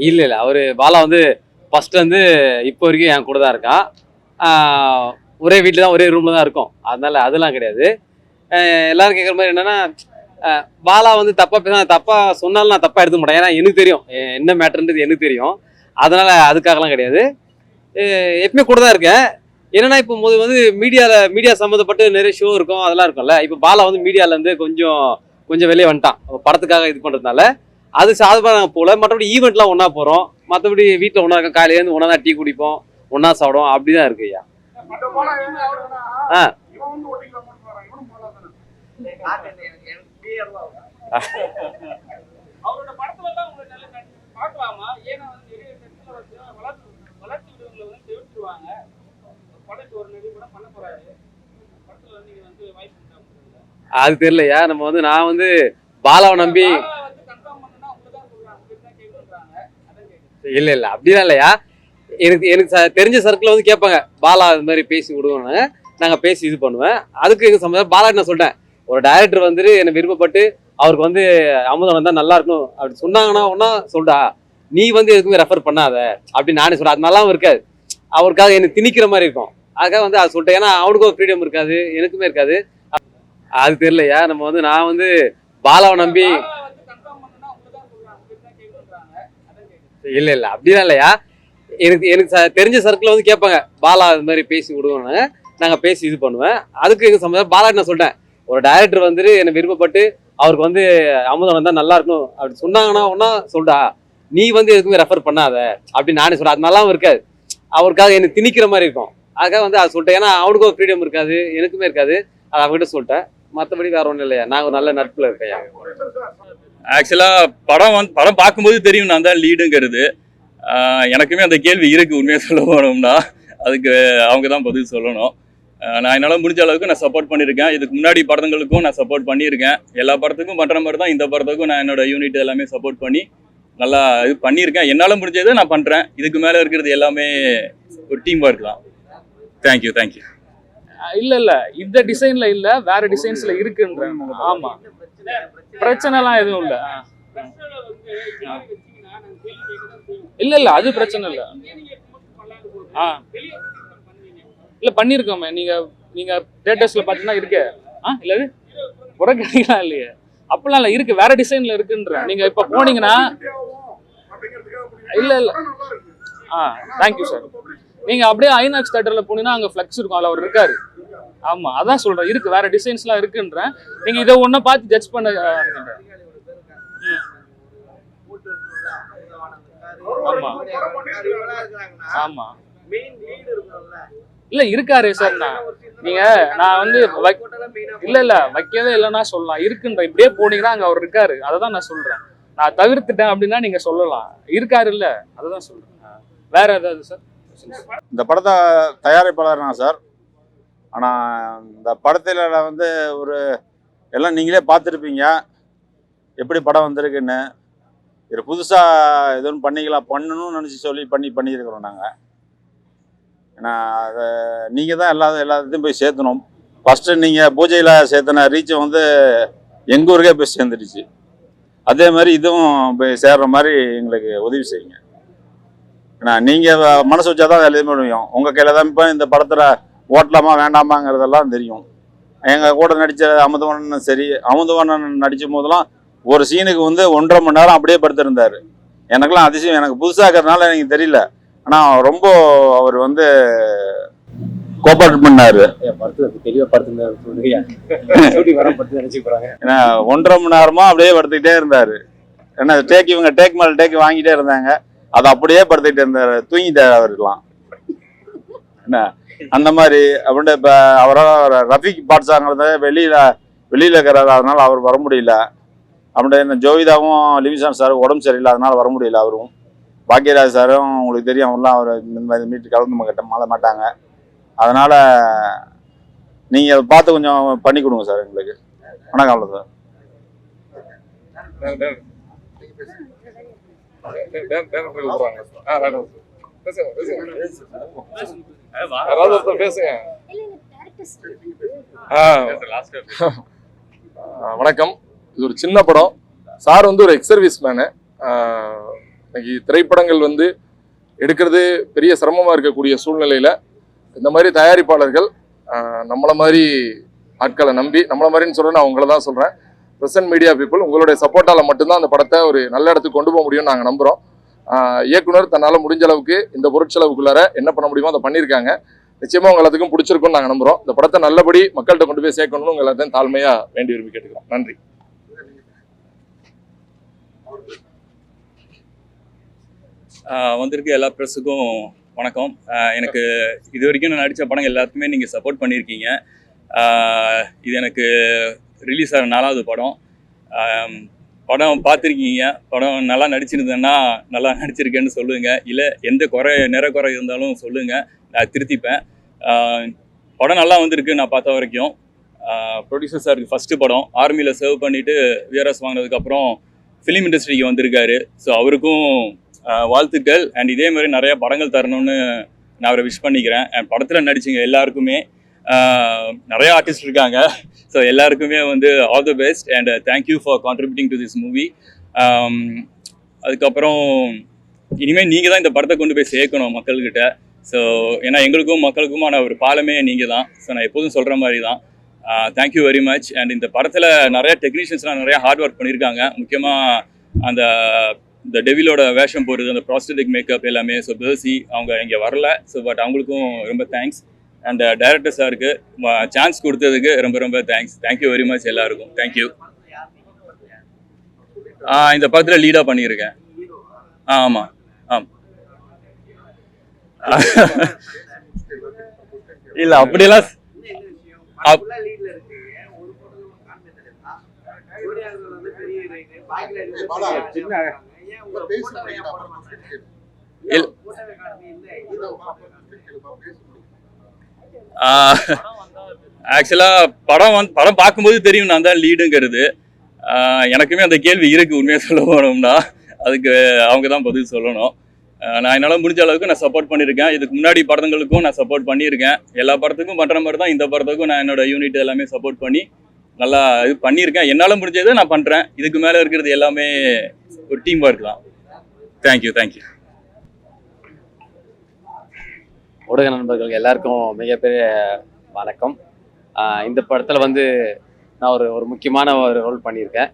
இல்ல இல்ல அவரு பாலா வந்து ஃபர்ஸ்ட் வந்து இப்போ வரைக்கும் என் கூட தான் இருக்கான். ஒரே வீட்டில் தான் ஒரே ரூம்ல தான் இருக்கோம். அதனால அதெல்லாம் கிடையாது. எல்லாரும் கேட்குற மாதிரி என்னன்னா பாலா வந்து தப்பா பேச தப்பா சொன்னாலும் நான் தப்பா எடுத்துக்க மாட்டேன். ஏன்னா எனக்கு தெரியும் என்ன மேட்டர்ன்றது எனக்கு தெரியும். அதனால அதுக்காகலாம் கிடையாது. எப்பவுமே கூட தான் இருக்கேன். என்னன்னா இப்போ வந்து மீடியா சம்மந்தப்பட்டு நிறைய ஷோ இருக்கும் அதெல்லாம் இருக்கும்ல. இப்போ பாலா வந்து மீடியால இருந்து கொஞ்சம் கொஞ்சம் வெளியே வந்துட்டான் படத்துக்காக இது பண்றதுனால. அது சாதாரண நாங்கள் போல. மற்றபடி ஈவெண்ட்லாம் ஒன்றா போகிறோம். மற்றபடி வீட்டில் ஒன்றா இருக்கோம். காலையிலேருந்து ஒன்றா தான் டீ குடிப்போம், ஒன்றா சாப்பிடுவோம். அப்படிதான் இருக்கு ஐயா. ஆ அது தெரியலையா. நான் வந்து பாலாவை நம்பி இல்ல இல்ல அப்படிலாம் இல்லையா. எனக்கு எனக்கு தெரிஞ்ச சர்க்கிள் வந்து கேட்பாங்க பாலா இது மாதிரி பேசி விடுவோம். நாங்கள் பேசி இது பண்ணுவேன். அதுக்கு எங்க சம்மந்தம் பாலா நான் சொல்லிட்டேன். ஒரு டைரக்டர் வந்துட்டு என்னை விருப்பப்பட்டு அவருக்கு வந்து அமுதம் வந்தா நல்லா இருக்கும் அப்படி சொன்னாங்கன்னா ஒன்னா சொல்றா, நீ வந்து எதுக்குமே ரெஃபர் பண்ணாத அப்படின்னு நானே சொல்றேன். அது நல்லாவும் இருக்காது. அவருக்காக என்னை திணிக்கிற மாதிரி இருக்கும். அதுக்காக வந்து அதை சொல்லிட்டேன். ஏன்னா அவனுக்கும் ஒரு ஃப்ரீடம் இருக்காது, எனக்குமே இருக்காது. அது தெரியலையா. நான் வந்து பாலாவை நம்பி இல்ல இல்ல அப்படிலாம் இல்லையா. எனக்கு எனக்கு தெரிஞ்ச சர்க்கிள் வந்து கேட்பாங்க பாலா இது மாதிரி பேசி விடுவோம். நாங்கள் பேசி இது பண்ணுவேன். அதுக்கு எங்க சம்மந்தம் பாலா நான் சொல்லிட்டேன். ஒரு டைரக்டர் வந்துட்டு என்னை விருப்பப்பட்டு அவருக்கு வந்து அமுதம் வந்தா நல்லா இருக்கும் அப்படி சொன்னாங்கன்னா ஒன்னா சொல்றா, நீ வந்து எதுக்குமே ரெஃபர் பண்ணாத அப்படின்னு நானே சொல்றேன். அது நல்லாவும் இருக்காது. அவருக்காக என்னை திணிக்கிற மாதிரி இருக்கும். அதுக்காக வந்து அதை சொல்லிட்டேன். ஏன்னா அவனுக்கும் ஒரு ஃப்ரீடம் இருக்காது, எனக்குமே இருக்காது. அதை அவங்ககிட்ட சொல்லிட்டேன். மற்றபடி வேற ஒன்றும் இல்லையா. நான் ஒரு நல்ல நட்புல இருக்கேன். ஆக்சுவலா படம் பார்க்கும்போது தெரியும் நான் தான் லீடுங்கிறது. எனக்குமே அந்த கேள்வி இருக்கு. உண்மையாக சொல்ல போனோம்னா அதுக்கு அவங்க தான் பதில் சொல்லணும். நான் என்னால் முடிஞ்ச அளவுக்கு நான் சப்போர்ட் பண்ணியிருக்கேன். இதுக்கு முன்னாடி படங்களுக்கும் நான் சப்போர்ட் பண்ணியிருக்கேன். எல்லா படத்துக்கும் பண்ணுற மாதிரி தான் இந்த படத்துக்கும் நான் என்னோட யூனிட் எல்லாமே சப்போர்ட் பண்ணி நல்லா இது பண்ணியிருக்கேன். என்னால் முடிஞ்சதை நான் பண்ணுறேன். இதுக்கு மேலே இருக்கிறது எல்லாமே ஒரு டீம் ஒர்க் தான். தேங்க்யூ. இல்ல இந்த டிசைன்ல இல்ல, வேற டிசைன்ஸ்ல இருக்குன்ற. ஆமா, பிரச்சனைலாம் எதுவும் இல்ல. இல்ல அது பிரச்சனை இல்ல. இல்ல பண்ணிருக்கோமே. நீங்க டேட்டஸ்ல பாத்தீங்கன்னா இருக்கு. இல்ல புறக்கணிக்கலாம் இல்லையே. அப்பெல்லாம் இல்ல, இருக்கு வேற டிசைன்ல இருக்குன்ற. நீங்க இப்ப போனீங்கன்னா இல்ல தேங்க்யூ சார். நீங்க அப்படியே ஐநாக்ஸ் தியேட்டர்ல போனீங்கன்னா அங்க ஃபிளக்ஸ் இருக்கும், அதுல அவர் இருக்காரு. ஆமா, அதான் சொல்றேன், இருக்கு வேற டிசைன்ஸ்லாம் இருக்குன்றேன். நீங்க இதை ஒன்ன பார்த்து ஜட்ஜ் பண்ண. ஆமா ஆமா இல்ல இருக்காரு சார். நான் வந்து இல்ல வைக்கவே இல்லைன்னா சொல்லலாம், இருக்குன்ற. இப்படியே போனீங்கன்னா அங்க அவர் இருக்காரு, அததான் நான் சொல்றேன். நான் தவிர்த்துட்டேன் அப்படின்னா நீங்க சொல்லலாம், இருக்காரு இல்ல, அததான் சொல்றேன். வேற ஏதாவது சார்? இந்த படத்தை தயாரிப்பாளர்னா சார். ஆனால் இந்த படத்தில் வந்து ஒரு எல்லாம் நீங்களே பார்த்துருப்பீங்க எப்படி படம் வந்திருக்குன்னு. இது புதுசாக எதுவும் பண்ணணும்னு நினச்சி பண்ணியிருக்கிறோம் நாங்கள். ஏன்னா அதை நீங்கள் தான் எல்லாத்தையும் போய் சேர்த்தணும். ஃபஸ்ட்டு நீங்கள் பூஜையில் சேர்த்தன ரீச்சை வந்து எங்கள் ஊருக்கே போய் சேர்ந்துடுச்சு. அதே மாதிரி இதுவும் போய் சேர்ற மாதிரி எங்களுக்கு உதவி செய்யுங்க. ஏன்னா நீங்கள் மனசு வச்சா தான் எதுவுமே முடியும். உங்கள் கையில் தான் இப்போ இந்த படத்தில் ஓட்டலாமா வேண்டாமாங்கிறதெல்லாம் தெரியும். எங்கள் கூட நடித்த அமுதவண்ணன் சரி, அமுதவண்ணன் நடித்த போதெல்லாம் ஒரு சீனுக்கு வந்து 1.5 மணி நேரம் அப்படியே படுத்திருந்தார். எனக்கெல்லாம் அதிசயம். எனக்கு புதுசாக இருக்கிறதுனால எனக்கு தெரியல. ஆனால் ரொம்ப அவர் வந்து கோஆப்ரேட் பண்ணாரு. ஏன்னா 1.5 மணி நேரமா அப்படியே படுத்துக்கிட்டே இருந்தாரு. ஏன்னா இவங்க டேக் மேல டேக் வாங்கிட்டே இருந்தாங்க. அதை அப்படியே படுத்துக்கிட்டே இருந்தாரு, தூங்கிட்டாரு அவருக்கலாம். என்ன அந்த மாதிரி அப்படின்ட்டு இப்போ அவரால் ரஃபிக் பாட்ஸாங்கிறத வெளியில இருக்கிறாரு, அதனால அவர் வர முடியல. அப்படின்ட்டு இந்த ஜோவிதாவும் லிவிசான் சார் உடம்பு சரியில்லை, அதனால வர முடியல. அவரும் பாக்கியராஜ் சாரும் உங்களுக்கு தெரியும், அவங்களாம் அவர் இந்த மாதிரி மீட்டு கலந்து மாட்டாங்க. அதனால நீங்க பார்த்து கொஞ்சம் பண்ணி கொடுங்க சார் எங்களுக்கு. வணக்கம். அவ்வளோ சார். வணக்கம். இது ஒரு சின்ன படம். சார் வந்து ஒரு எக்ஸ் சர்வீஸ் மேனு. இன்னைக்கு திரைப்படங்கள் வந்து எடுக்கிறது பெரிய சிரமமாக இருக்கக்கூடிய சூழ்நிலையில் இந்த மாதிரி தயாரிப்பாளர்கள் நம்மளை மாதிரி ஆட்களை நம்பி, நம்மளை மாதிரின்னு சொல்கிறேன், நான் உங்களை தான் சொல்கிறேன், ப்ரெசன்ட் மீடியா பீப்புள் உங்களுடைய சப்போர்ட்டால் மட்டும்தான் அந்த படத்தை ஒரு நல்ல இடத்துக்கு கொண்டு போக முடியும்னு நாங்கள் நம்புகிறோம். இயக்குனர் தன்னால் முடிஞ்ச அளவுக்கு இந்த பொருட்செலவுக்குள்ளார என்ன பண்ண முடியுமோ அதை பண்ணியிருக்காங்க. நிச்சயமாக உங்க எல்லாத்துக்கும் பிடிச்சிருக்கும்னு நாங்கள் நம்புகிறோம். இந்த படத்தை நல்லபடி மக்கள்கிட்ட கொண்டு போய் சேர்க்கணும்னு உங்க எல்லாத்தையும் தாழ்மையாக வேண்டி விரும்பி கேட்டுக்கிறோம். நன்றி. வந்திருக்க எல்லா ப்ரெஸ்ஸுக்கும் வணக்கம். எனக்கு இது வரைக்கும் நான் நடித்த படம் எல்லாத்துக்குமே நீங்கள் சப்போர்ட் பண்ணியிருக்கீங்க. இது எனக்கு ரிலீஸ் ஆகிற 4வது படம். படம் பார்த்துருக்கீங்க. படம் நல்லா நடிச்சிருந்தேன்னா நல்லா நடிச்சிருக்கேன்னு சொல்லுங்கள், இல்லை எந்த நிற குறை இருந்தாலும் சொல்லுங்கள், நான் திருத்திப்பேன். படம் நல்லா வந்திருக்கு நான் பார்த்த வரைக்கும். ப்ரொடியூசர் சாருக்கு ஃபஸ்ட்டு படம், ஆர்மியில் சர்வ் பண்ணிவிட்டு விஆர்எஸ் வாங்கினதுக்கப்புறம் ஃபிலிம் இண்டஸ்ட்ரிக்கு வந்திருக்காரு. ஸோ அவருக்கும் வாழ்த்துக்கள். அண்ட் இதே மாதிரி நிறைய படங்கள் தரணும்னு நான் அவரை விஷ் பண்ணிக்கிறேன். அண்ட் படத்தில் நடிச்சிங்க எல்லாருக்குமே நிறைய ஆர்டிஸ்ட் இருக்காங்க. ஸோ எல்லாருக்குமே வந்து all the best and thank you for contributing to this movie. அதுக்கப்புறம் இனிமேல் நீங்கள் தான் இந்த படத்தை கொண்டு போய் சேர்க்கணும் மக்கள்கிட்ட. ஸோ ஏன்னா எங்களுக்கும் மக்களுக்குமான ஒரு பாலமே நீங்கள் தான். ஸோ நான் எப்போதும் சொல்கிற மாதிரி தான். Thank you very much. அண்ட் இந்த படத்தில் நிறைய டெக்னீஷியன்ஸ்லாம் நிறையா ஹார்ட் ஒர்க் பண்ணியிருக்காங்க. முக்கியமாக அந்த டெவிலோட வேஷம் போடுறது, அந்த ப்ராஸ்தட்டிக் மேக்கப் எல்லாமே. ஸோ பேர்சி அவங்க இங்கே வரல. ஸோ பட் அவங்களுக்கும் ரொம்ப தேங்க்ஸ். அண்ட் டைரக்டர் சாருக்கு சான்ஸ் கொடுத்ததுக்கு ரொம்ப ரொம்ப தேங்க்ஸ். தேங்க்யூ வெரி மச் எல்லாருக்கும். தேங்க்யூ. இந்த படத்தில் லீடாக பண்ணியிருக்கேன். ஆமாம் இல்லை அப்படியெல்லாம் ஆக்சுவலாக படம் பார்க்கும்போது தெரியும் நான் தான் லீடுங்கிறது. எனக்குமே அந்த கேள்வி இருக்குது உண்மையாக சொல்ல போனோம்னா. அதுக்கு அவங்க தான் பதில் சொல்லணும். நான் என்னால் முடிஞ்ச அளவுக்கு நான் சப்போர்ட் பண்ணியிருக்கேன். இதுக்கு முன்னாடி படங்களுக்கும் நான் சப்போர்ட் பண்ணியிருக்கேன். எல்லா படத்துக்கும் பண்ணுற மாதிரி தான் இந்த படத்துக்கும் நான் என்னோட யூனிட் எல்லாமே சப்போர்ட் பண்ணி நல்லா இது பண்ணியிருக்கேன். என்னால் முடிஞ்சதை நான் பண்ணுறேன். இதுக்கு மேலே இருக்கிறது எல்லாமே ஒரு டீம் ஒர்க் தான். தேங்க்யூ. ஊடக நண்பர்கள் எல்லாருக்கும் மிகப்பெரிய வணக்கம். இந்த படத்தில் வந்து நான் ஒரு முக்கியமான ஒரு ரோல் பண்ணியிருக்கேன்.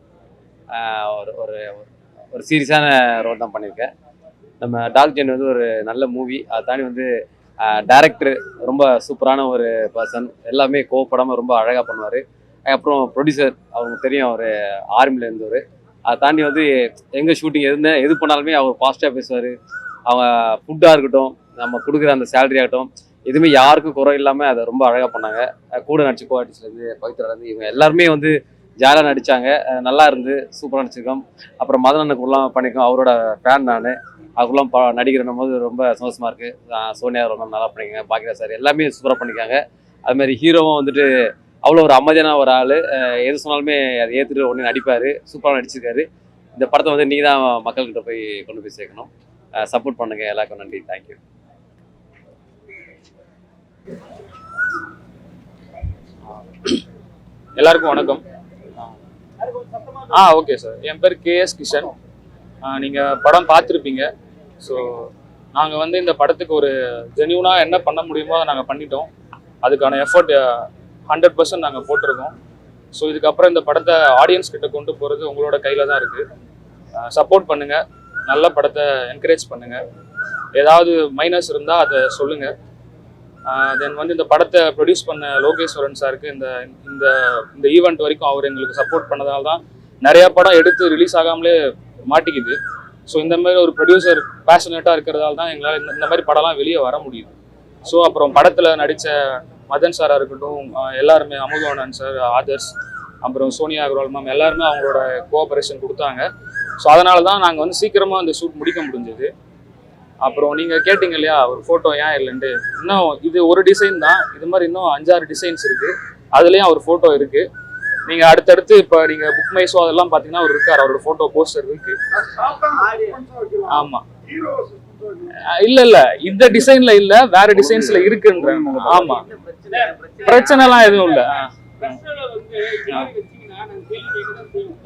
ஒரு சீரியஸான ரோல் தான் பண்ணியிருக்கேன். நம்ம டாக் ஜென் வந்து ஒரு நல்ல மூவி. அதை தாண்டி வந்து டைரக்டர் ரொம்ப சூப்பரான ஒரு பர்சன். எல்லாமே கோவப்படாமல் ரொம்ப அழகாக பண்ணுவார். அப்புறம் ப்ரொடியூசர் அவங்க தெரியும், அவர் ஆர்மியில் இருந்தவர். அதை தாண்டி வந்து எங்கே ஷூட்டிங் எது பண்ணாலுமே அவர் பாசிட்டிவாக பேசுவார். அவங்க ஃபுட்டாக இருக்கட்டும், நம்ம கொடுக்குற அந்த சேலரி ஆகட்டும், எதுவுமே யாருக்கும் குறை இல்லாமல் அதை ரொம்ப அழகாக பண்ணாங்க. கூட நடிச்ச கோ ஆர்டிஸ்ட்லேருந்து பவித்ராலேருந்து இவங்க எல்லாருமே வந்து ஜாலியாக நடித்தாங்க. நல்லா இருந்து சூப்பராக நடிச்சிருக்கோம். அப்புறம் மதனனுக்குலாம் பண்ணியிருக்கோம். அவரோட ஃபேன் நான். அதுக்குலாம் நடிக்கிறனும் போது ரொம்ப சந்தோஷமாக இருக்குது. சோனியா ரொம்ப நல்லா பண்ணியிருக்காங்க. பாக்கியராஜ் சார் எல்லாமே சூப்பராக பண்ணியிருக்காங்க. அதுமாதிரி ஹீரோவும் வந்துட்டு அவ்வளோ ஒரு அமைதியான ஒரு ஆள். எது சொன்னாலுமே அதை ஏற்றுட்டு உடனே நடிப்பார். சூப்பராக நடிச்சிருக்காரு. இந்த படத்தை வந்து நீங்கள் தான் மக்கள்கிட்ட போய் கொண்டு போய் சேர்க்கணும். சப்போர்ட் பண்ணுங்கள். எல்லாருக்கும் நன்றி. தேங்க்யூ. எல்லாருக்கும் வணக்கம். Okay sir. என் பேர் KS கிஷன். நீங்கள் படம் பார்த்துருப்பீங்க. ஸோ நாங்கள் வந்து இந்த படத்துக்கு ஒரு ஜென்யூனாக என்ன பண்ண முடியுமோ அதை நாங்கள் பண்ணிட்டோம். அதுக்கான எஃபர்ட் 100% நாங்கள் போட்டிருக்கோம். ஸோ இதுக்கப்புறம் இந்த படத்தை ஆடியன்ஸ் கிட்ட கொண்டு போகிறது உங்களோட கையில் தான் இருக்குது. சப்போர்ட் பண்ணுங்கள். நல்ல படத்தை என்கரேஜ் பண்ணுங்கள். ஏதாவது மைனஸ் இருந்தால் அதை சொல்லுங்கள். தென் வந்து இந்த படத்தை ப்ரொடியூஸ் பண்ண லோகேஸ்வரன் சாருக்கு இந்த ஈவெண்ட் வரைக்கும் அவர் எங்களுக்கு சப்போர்ட் பண்ணதால தான் நிறையா படம் எடுத்து ரிலீஸ் ஆகாமலே மாட்டிக்குது. ஸோ இந்த மாதிரி ஒரு ப்ரொடியூசர் பேஷனேட்டாக இருக்கிறதால தான் எங்களால் இந்த மாதிரி படம்லாம் வெளியே வர முடியுது. ஸோ அப்புறம் படத்தில் நடித்த மதன் சாராக இருக்கட்டும், எல்லாருமே, அமுதவாணன் சார், ஆதர்ஸ், அப்புறம் சோனியா அகர்வால் மேம் எல்லாருமே அவங்களோட கோஆபரேஷன் கொடுத்தாங்க. ஸோ அதனால தான் நாங்கள் வந்து சீக்கிரமாக அந்த ஷூட் முடிக்க முடிஞ்சது. அப்புறம் நீங்கள் கேட்டிங்க இல்லையா ஒரு ஃபோட்டோ ஏன் இல்லைன்ட்டு, இன்னும் இது ஒரு டிசைன் தான். இது மாதிரி இன்னும் 5-6 டிசைன்ஸ் இருக்குது. அதுலேயும் அவர் ஃபோட்டோ இருக்குது. நீங்கள் அடுத்தடுத்து இப்போ நீங்கள் புக் மை ஷோ அதெல்லாம் பார்த்தீங்கன்னா அவர் இருக்கார். அவரோட ஃபோட்டோ போஸ்டர் இருக்குது. ஆமாம். இல்லை இந்த டிசைனில் இல்லை, வேறு டிசைன்ஸில் இருக்குன்ற. ஆமாம், பிரச்சனைலாம் எதுவும் இல்லை.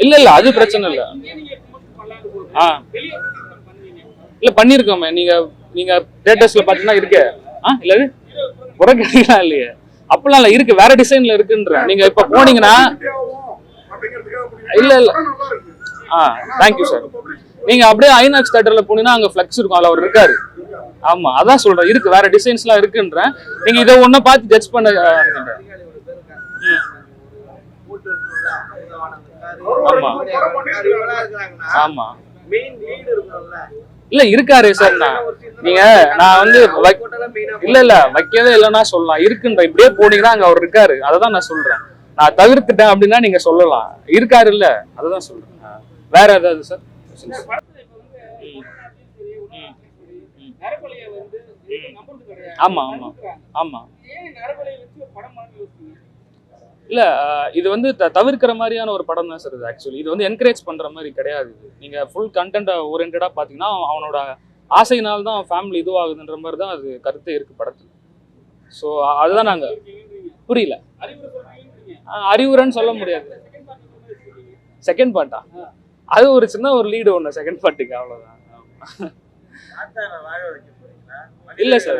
இல்லை அது பிரச்சனை இல்லை. இல்ல பண்ணிருக்கோமே, நீங்க ஸ்டேட்டஸ்ல பாத்தீங்கன்னா இருக்கு. இல்ல புறக்கணிக்கலாம் இல்லையே, அப்பெல்லாம் இல்ல, இருக்கு, வேற டிசைன்ல இருக்குன்ற. நீங்க இப்ப போனீங்கன்னா இல்ல தேங்க்யூ சார். நீங்க அப்படியே ஐநாக்ஸ் தியேட்டர்ல போனீங்கன்னா அங்க ஃபிளக்ஸ் இருக்கும், அதுல அவர் இருக்காரு. ஆமா, அதான் சொல்றேன், இருக்கு, வேற டிசைன்ஸ்லாம் இருக்குன்ற. நீங்க இதை ஒன்ன பார்த்து ஜட்ஜ் பண்ண. ஆமா ஆமா இல்ல இருக்காரு சார். நான் வந்து இல்ல வைக்கவே இல்லைன்னா சொல்லலாம், இருக்குன்ற. இப்படியே போனீங்கன்னா அங்க அவர் இருக்காரு, அததான் நான் சொல்றேன். நான் தவிர்த்துட்டேன் அப்படின்னா நீங்க சொல்லலாம், இருக்காரு இல்ல, அததான் சொல்றேன். வேற ஏதாவது சார்? ஆமா ஆமா ஆமா இல்ல, இது வந்து தவிர்க்கிற மாதிரியான ஒரு படம் தான் சார் இது. ஆக்சுவலி இது வந்து என்கரேஜ் பண்ற மாதிரி கிடையாது. நீங்க ஃபுல் கண்டென்ட் ஓரியன்டா பாத்தீங்கன்னா அவனோட ஆசையினால் தான் ஃபேமிலி இதுவாகுதுன்ற மாதிரி தான் அது கருத்து இருக்கு படத்துல. ஸோ அதுதான் நாங்க புரியல. அறிவுரைன்னு சொல்ல முடியாது. செகண்ட் பார்ட்டா? அது ஒரு சின்ன ஒரு லீடு ஒண்ணு செகண்ட் பார்ட்டுக்கு, அவ்வளவுதான். இல்ல சார்,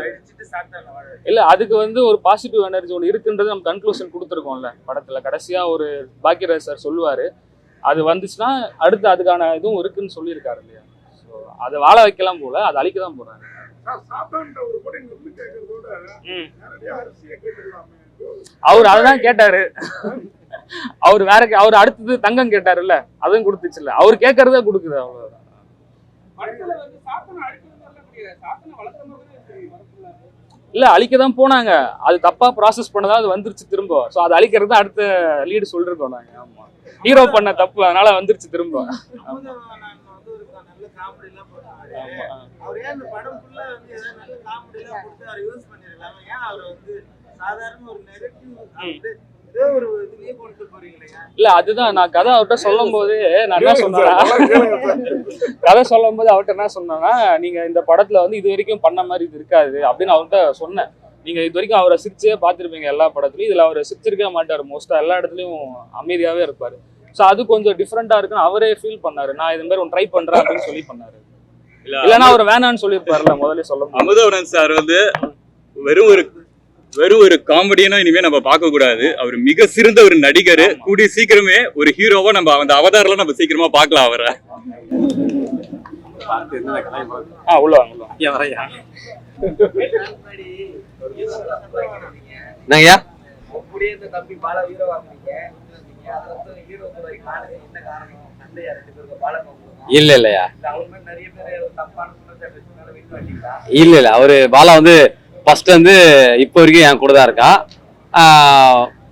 இல்ல, அதுக்கு வந்து ஒரு பாசிட்டிவ் எனர்ஜி ஒன்று இருக்குன்றது நம்ம கன்க்ளூஷன் கொடுத்துருக்கோம்ல படத்துல. கடைசியா ஒரு பாக்கியராஜ் சார் சொல்லுவாரு, அது வந்துச்சுன்னா அடுத்து அதுக்கான இதுவும் இருக்குன்னு சொல்லியிருக்காரு இல்லையா. ஸோ அதை வாழ வைக்கலாம் போல, அதை அழிக்க தான் போறாங்க. அவர் அதான் கேட்டாரு. அவர் அடுத்தது தங்கம் கேட்டாருல்ல, அதுவும் கொடுத்துச்சுல்ல. அவர் கேட்கறதே கொடுக்குது, அவ்வளவுதான். இல்ல, அழிக்கதான் போனாங்க, அது தப்பா ப்ராசஸ் பண்ணதா அது வந்துருச்சு திரும்ப. சோ அது அழிக்கிறது அடுத்த லீடு சொல்லிருக்கோம் நாங்க. ஆமா, ஹீரோ பண்ண தப்பு, அதனால வந்துருச்சு திரும்ப. இல்ல, அதுதான் நான் கதை அவர்கிட்ட சொல்லும் போது நான் என்ன சொன்னேன்னா, கதை சொல்லும் போது அவர்கிட்ட என்ன சொன்னேன்னா, நீங்க இந்த படத்துல வந்து இது வரைக்கும் பண்ண மாதிரி இது இருக்காது அப்படின்னு அவர்கிட்ட சொன்னேன். நீங்க இது வரைக்கும் அவரை சிரிச்சே பார்த்துருப்பீங்க எல்லா படத்துலயும், இதுல அவரை சிரிச்சிருக்கவே மாட்டாரு. மோஸ்டா எல்லா இடத்துலயும் அமைதியாவே இருப்பாரு. ஸோ அது கொஞ்சம் டிஃப்ரெண்டா இருக்குன்னு அவரே ஃபீல் பண்ணாரு. நான் இது மாதிரி ஒன்று ட்ரை பண்றேன் அப்படின்னு சொல்லி பண்ணாரு. இல்லைன்னா அவர் வேணான்னு சொல்லியிருப்பாருல முதல்ல சொல்ல. அமுதவனன் சார் வந்து வெறும் ஒரு காமெடியனா இனிமே நம்ம பார்க்க கூடாது. அவர் மிக சிறந்த ஒரு நடிகர். கூடிய சீக்கிரமே ஒரு ஹீரோவா நம்ம அந்த அவதாரில நம்ம சீக்கிரமா பார்க்கலாம் அவரை. உள்ள என்னங்கய்யா? இல்ல இல்லையா, இல்ல அவரு பாலா வந்து ஃபர்ஸ்ட் வந்து இப்போ வரைக்கும் என் கூட தான் இருக்கான்.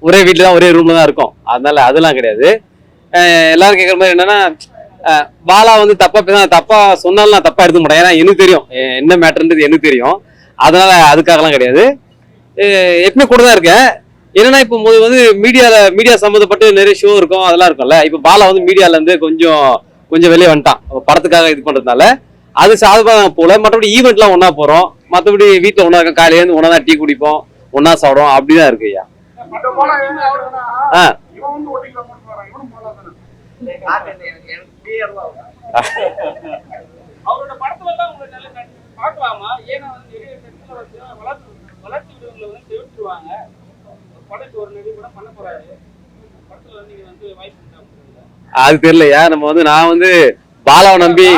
ஒரே வீட்டில் தான், ஒரே ரூம்ல தான் இருக்கும். அதனால அதெல்லாம் கிடையாது. எல்லாரும் கேட்குற மாதிரி என்னன்னா, பாலா வந்து தப்பா சொன்னாலும் நான் தப்பா எடுத்துக்க மாட்டேன். ஏன்னா எனக்கு தெரியும் என்ன மேட்டர்ன்றது, எனக்கு தெரியும். அதனால அதுக்காகலாம் கிடையாது. எப்பவுமே கூட தான் இருக்கேன். என்னன்னா இப்போ வந்து மீடியா சம்மந்தப்பட்டு நிறைய ஷோ இருக்கும், அதெல்லாம் இருக்கும்ல. இப்போ பாலா வந்து மீடியால இருந்து கொஞ்சம் வெளியே வந்துட்டான் படத்துக்காக இது பண்றதுனால. அது சாதகமாக போல. மற்றபடி ஈவெண்ட்லாம் ஒன்னா போறோம், மற்றபடி வீட்டில் ஒன்றா இருக்க, காலையிலேருந்து ஒன்றா தான் டீ குடிப்போம், ஒன்றா சாப்பிடுவோம், அப்படிதான் இருக்கு ஐயா. அது தெரியலையா, நான் வந்து பாலாவை நம்பி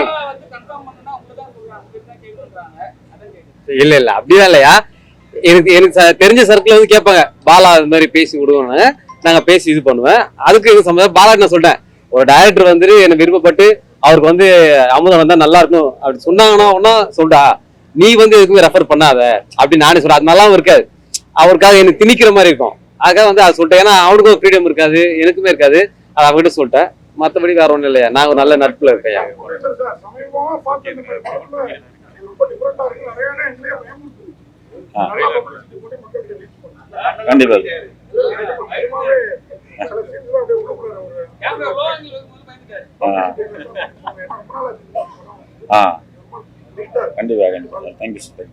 இல்ல அப்படிதான் இல்லையா. எனக்கு தெரிஞ்ச சர்க்கிள் வந்து கேட்பாங்க, பாலா இது மாதிரி பேசி விடுவோன்னு. நாங்க பேசி இது பண்ணுவேன். அதுக்கு இது சம்பந்தம் பாலா நான் சொல்லிட்டேன், ஒரு டைரக்டர் வந்துட்டு என்ன விருப்பப்பட்டு அவருக்கு வந்து அமுதம் வந்தா நல்லா இருக்கும் அப்படி சொன்னாங்கன்னா ஒன்னா சொல்றா, நீ வந்து எதுக்குமே ரெஃபர் பண்ணாத அப்படின்னு நானே சொல்றேன். அது நல்லாவும் இருக்காது, அவருக்காக எனக்கு திணிக்கிற மாதிரி இருக்கும். அதுக்காக வந்து அதை சொல்லிட்டேன். ஏன்னா அவனுக்கும் ஃப்ரீடம் இருக்காது, எனக்குமே இருக்காது. அதை அவங்ககிட்ட சொல்லிட்டேன். மற்றபடி வேற ஒன்றும் இல்லையா, நான் ஒரு நல்ல நட்புல இருக்கேன். கண்டிப்பா கண்டிப்பா கண்டிப்பா. தேங்க்யூ சார்,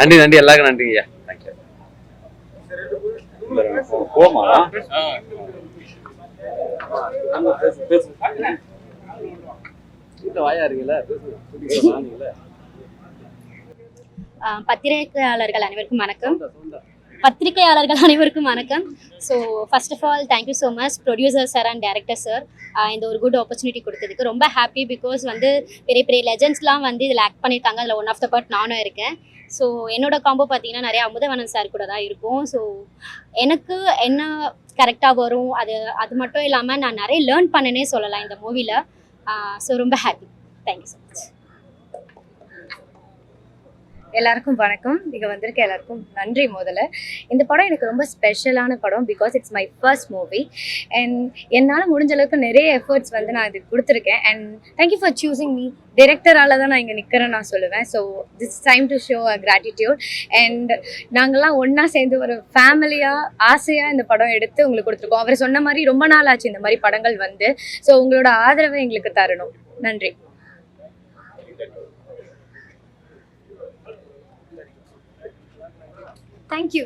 நன்றி நன்றி, எல்லாருக்கும் நன்றிங்கய்யா. தேங்க்யூ. போமா வாயா இருக்கீங்களா பேசுங்க. பத்திரிகையாளர்கள் அனைவருக்கும் வணக்கம். பத்திரிகையாளர்கள் அனைவருக்கும் வணக்கம். So first of all thank you so much producer sir and director sir இந்த ஒரு குட் ஆப்பர்ச்சுனிட்டி கொடுத்ததுக்கு ரொம்ப ஹாப்பி. பிகாஸ் வந்து பெரிய பெரிய லெஜண்ட்ஸ்லாம் வந்து இதில் ஆக்ட் பண்ணியிருக்காங்க. அதில் ஒன் ஆஃப் த பார்ட் நானும் இருக்கேன். ஸோ என்னோட காம்போ பார்த்தீங்கன்னா நிறைய அமுதவனன் சார் கூட தான் இருக்கும். ஸோ எனக்கு என்ன கரெக்டாக வரும் அது மட்டும் இல்லாமல் நான் நிறைய லேர்ன் பண்ணனே சொல்லலாம் இந்த மூவியில். ஸோ ரொம்ப ஹாப்பி. Thank you so much. எல்லாருக்கும் வணக்கம். இங்கே வந்திருக்க எல்லாருக்கும் நன்றி. முதல்ல இந்த படம் எனக்கு ரொம்ப ஸ்பெஷலான படம். Because it's my first movie and என்னால் முடிஞ்ச அளவுக்கு நிறைய எஃபர்ட்ஸ் வந்து நான் இதுக்கு கொடுத்துருக்கேன். And thank you for choosing me. டிரெக்டரால் தான் நான் இங்கே நிற்கிறேன்னு நான் சொல்லுவேன். So this time to show a gratitude. And நாங்கள்லாம் ஒன்றா சேர்ந்து ஒரு ஃபேமிலியாக ஆசையாக இந்த படம் எடுத்து உங்களுக்கு கொடுத்துருக்கோம். அவர் சொன்ன மாதிரி ரொம்ப நாள் ஆச்சு இந்த மாதிரி படங்கள் வந்து. ஸோ உங்களோட ஆதரவை எங்களுக்கு தரணும். நன்றி. தேங்க்யூ.